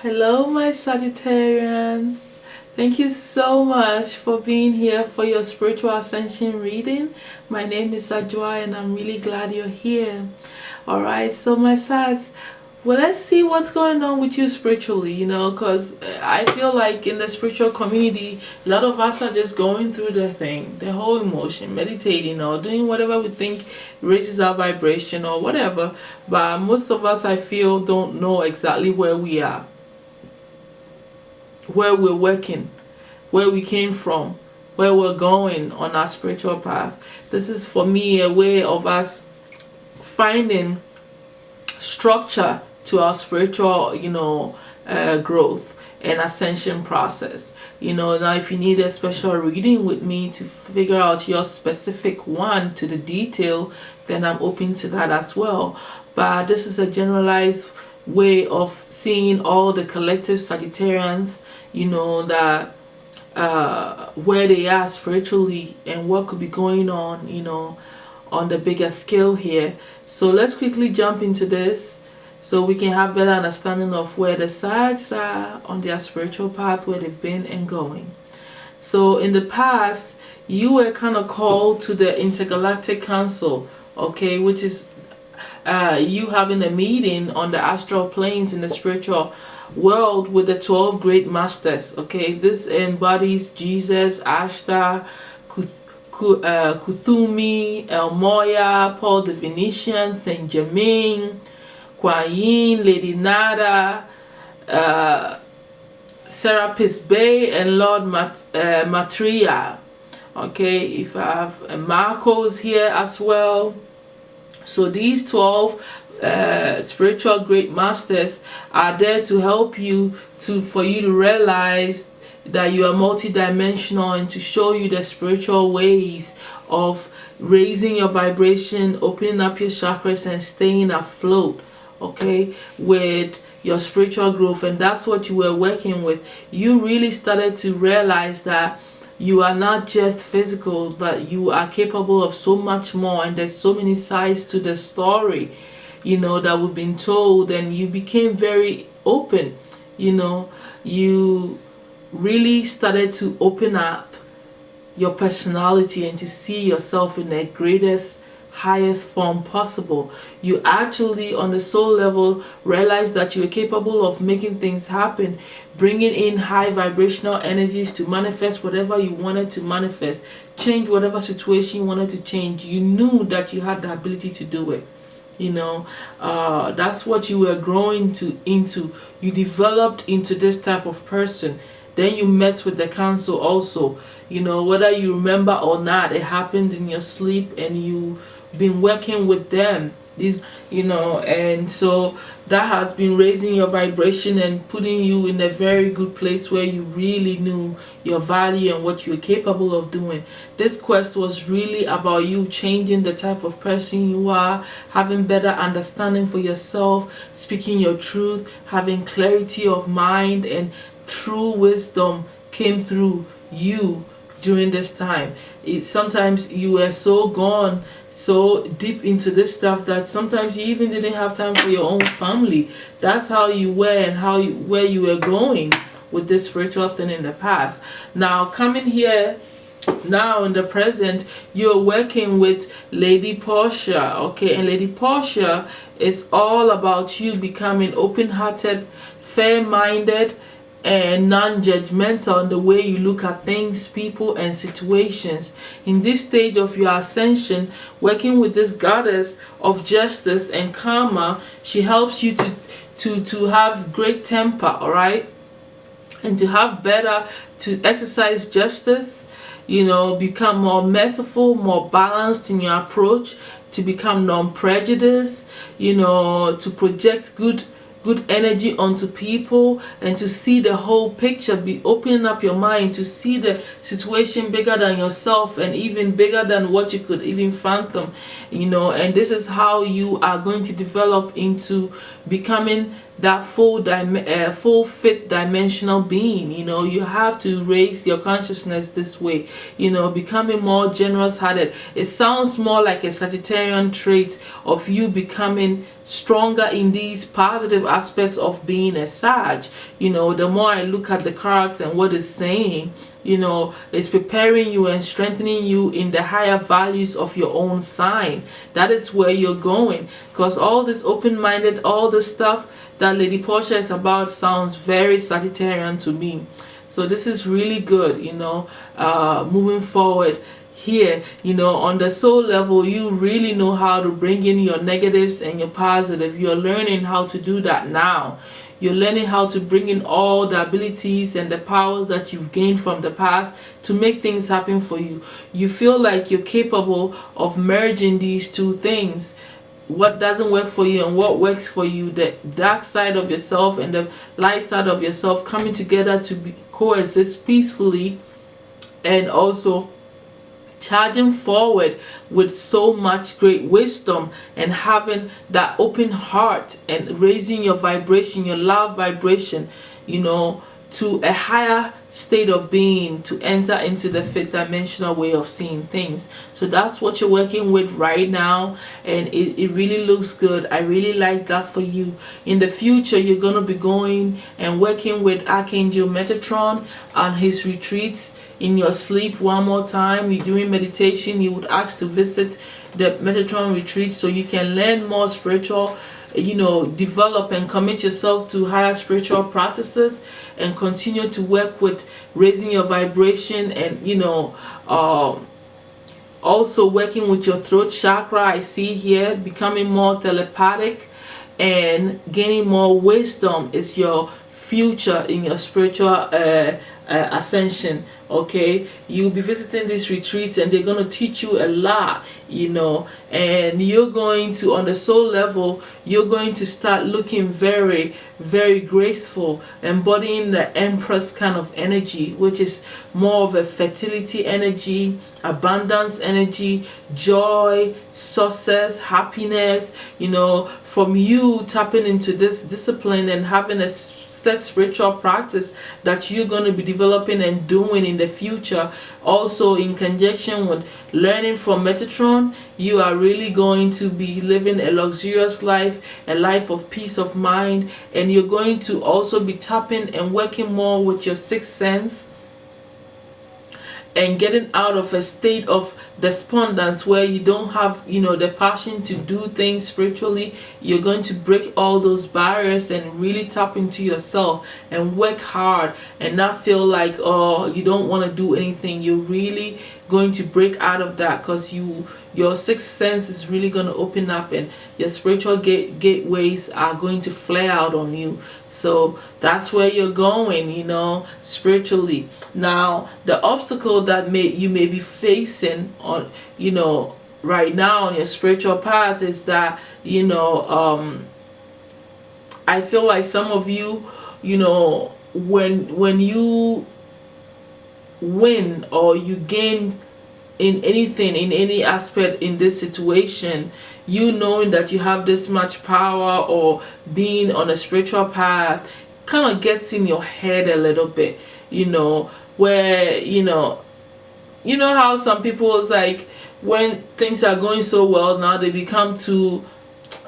Hello, my Sagittarians. Thank you so much for being here for your spiritual ascension reading. My name is Ajwa and I'm really glad you're here. Alright, so my Sags, well, let's see what's going on with you spiritually, because I feel like in the spiritual community, a lot of us are just going through the thing, the whole emotion, meditating or doing whatever we think raises our vibration or whatever. But most of us, I feel, don't know exactly where we are, where we're working, where we came from, where we're going on our spiritual path. This is for me a way of us finding structure to our spiritual growth and ascension process. Now if you need a special reading with me to figure out your specific one to the detail, then I'm open to that as well. But this is a generalized way of seeing all the collective Sagittarians, that where they are spiritually and what could be going on the bigger scale here. So let's quickly jump into this so we can have better understanding of where the Sags are on their spiritual path, where they've been and going. So in the past, you were kind of called to the Intergalactic Council, okay, which is you having a meeting on the astral planes in the spiritual world with the 12 great masters. Okay, this embodies Jesus, Ashtar, Kuthumi, El Moya, Paul the Venetian, Saint Germain, Kuan Yin, Lady Nada, Serapis Bey, and Lord Maitreya. Okay, if I have Marcos here as well. So these 12 spiritual great masters are there to help you for you to realize that you are multidimensional and to show you the spiritual ways of raising your vibration, opening up your chakras and staying afloat, okay, with your spiritual growth. And that's what you were working with. You really started to realize that you are not just physical, but you are capable of so much more, and there's so many sides to the story that we've been told. And you became very open. You really started to open up your personality and to see yourself in the greatest, highest form possible. You actually on the soul level realized that you were capable of making things happen, bringing in high vibrational energies to manifest whatever you wanted to manifest, change whatever situation you wanted to change. You knew that you had the ability to do it. That's what you were growing into. You developed into this type of person. Then you met with the council also. Whether you remember or not, it happened in your sleep and you've been working with them. And so that has been raising your vibration and putting you in a very good place where you really knew your value and what you're capable of doing. This quest was really about you changing the type of person you are, having better understanding for yourself, speaking your truth, having clarity of mind, and true wisdom came through you during this time. Sometimes you were so gone, so deep into this stuff that sometimes you even didn't have time for your own family. That's how you were and where you were going with this spiritual thing in the past. Now coming here now in the present, you're working with Lady Portia, okay? And Lady Portia is all about you becoming open-hearted, fair-minded, and non-judgmental in the way you look at things, people, and situations. In this stage of your ascension, working with this goddess of justice and karma, she helps you to have great temper, all right, and to exercise justice, become more merciful, more balanced in your approach, to become non-prejudiced, to project good energy onto people, and to see the whole picture, be opening up your mind to see the situation bigger than yourself and even bigger than what you could even fathom. And this is how you are going to develop into becoming that full fit dimensional being. You know, you have to raise your consciousness this way, you know, becoming more generous hearted. It sounds more like a Sagittarian trait of you becoming stronger in these positive aspects of being a Sag. You know, the more I look at the cards and what it's saying, you know, it's preparing you and strengthening you in the higher values of your own sign. That is where you're going, because all this open-minded, all this stuff that Lady Portia is about sounds very Sagittarian to me. So this is really good, you know, moving forward here. You know, on the soul level, you really know how to bring in your negatives and your positive. You're learning how to do that now. You're learning how to bring in all the abilities and the powers that you've gained from the past to make things happen for you. You feel like you're capable of merging these two things. What doesn't work for you and what works for you, the dark side of yourself and the light side of yourself coming together to coexist peacefully, and also charging forward with so much great wisdom and having that open heart and raising your vibration, your love vibration, you know, to a higher state of being, to enter into the fifth dimensional way of seeing things. So that's what you're working with right now, and it really looks good. I really like that for you. In the future, you're going to be going and working with Archangel Metatron on his retreats in your sleep. One more time, you're doing meditation, you would ask to visit the Metatron retreat so you can learn more spiritual, you know, develop and commit yourself to higher spiritual practices and continue to work with raising your vibration, and, you know, also working with your throat chakra. I see here becoming more telepathic and gaining more wisdom is your future in your spiritual ascension. Okay, you'll be visiting these retreats and they're going to teach you a lot, you know, and you're going to, on the soul level, you're going to start looking very, very graceful, embodying the Empress kind of energy, which is more of a fertility energy, abundance energy, joy, success, happiness, you know, from you tapping into this discipline and having a that spiritual practice that you're going to be developing and doing in the future. Also, in conjunction with learning from Metatron, you are really going to be living a luxurious life, a life of peace of mind, and you're going to also be tapping and working more with your sixth sense and getting out of a state of despondence where you don't have, you know, the passion to do things spiritually. You're going to break all those barriers and really tap into yourself and work hard and not feel like, oh, you don't want to do anything. You're really going to break out of that, because your sixth sense is really going to open up and your spiritual gateways are going to flare out on you. So that's where you're going, you know, spiritually. Now, the obstacle that you may be facing on, you know, right now on your spiritual path is that, you know, I feel like some of you, you know, when you win or you gain in anything, in any aspect in this situation, you knowing that you have this much power or being on a spiritual path kind of gets in your head a little bit, you know, where, you know how some people is like, when things are going so well now, they become too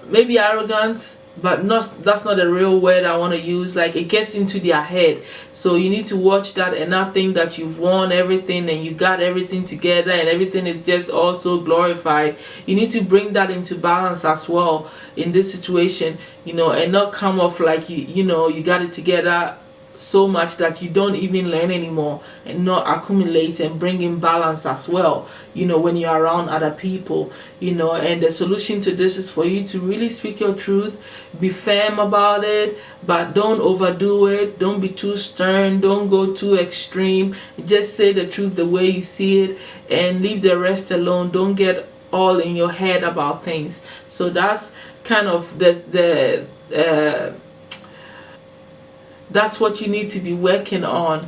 maybe arrogant, but that's not a real word I want to use. Like, it gets into their head. So you need to watch that and not think that you've won everything and you got everything together and everything is just also glorified. You need to bring that into balance as well in this situation, you know, and not come off like you know you got it together so much that you don't even learn anymore, and not accumulate and bring in balance as well, you know, when you're around other people, you know. And the solution to this is for you to really speak your truth, be firm about it, but don't overdo it, don't be too stern, don't go too extreme. Just say the truth the way you see it and leave the rest alone. Don't get all in your head about things. So that's kind of that's what you need to be working on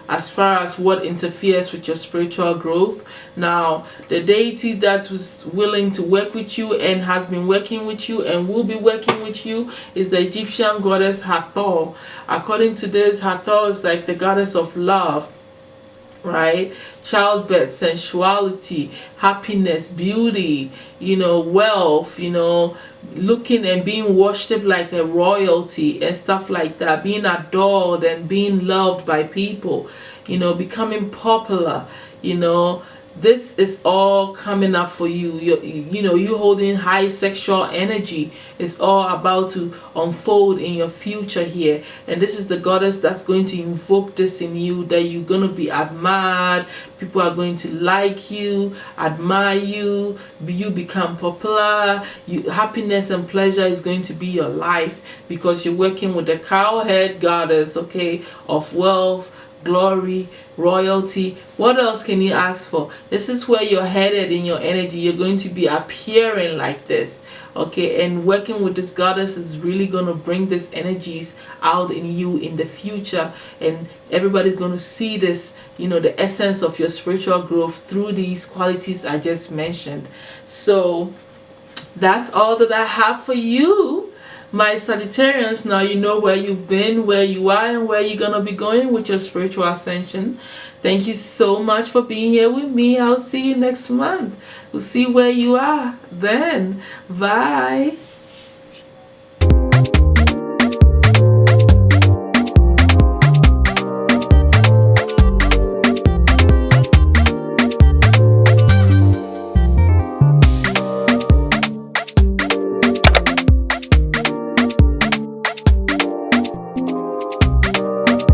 as far as what interferes with your spiritual growth. Now, the deity that was willing to work with you and has been working with you and will be working with you is the Egyptian goddess Hathor. According to this, Hathor is like the goddess of love, right? Childbirth, sensuality, happiness, beauty, wealth, looking and being worshipped like a royalty and stuff like that, being adored and being loved by people, becoming popular. This is all coming up for you. You holding high sexual energy is all about to unfold in your future here. And this is the goddess that's going to invoke this in you, that you're going to be admired. People are going to like you, admire you, you become popular. Happiness and pleasure is going to be your life, because you're working with the cowhead goddess, okay, of wealth, glory, royalty. What else can you ask for? This is where you're headed in your energy. You're going to be appearing like this, okay? And working with this goddess is really going to bring these energies out in you in the future, and everybody's going to see this, the essence of your spiritual growth through these qualities I just mentioned. So that's all that I have for you, my Sagittarians. Now you know where you've been, where you are, and where you're going to be going with your spiritual ascension. Thank you so much for being here with me. I'll see you next month. We'll see where you are then. Bye.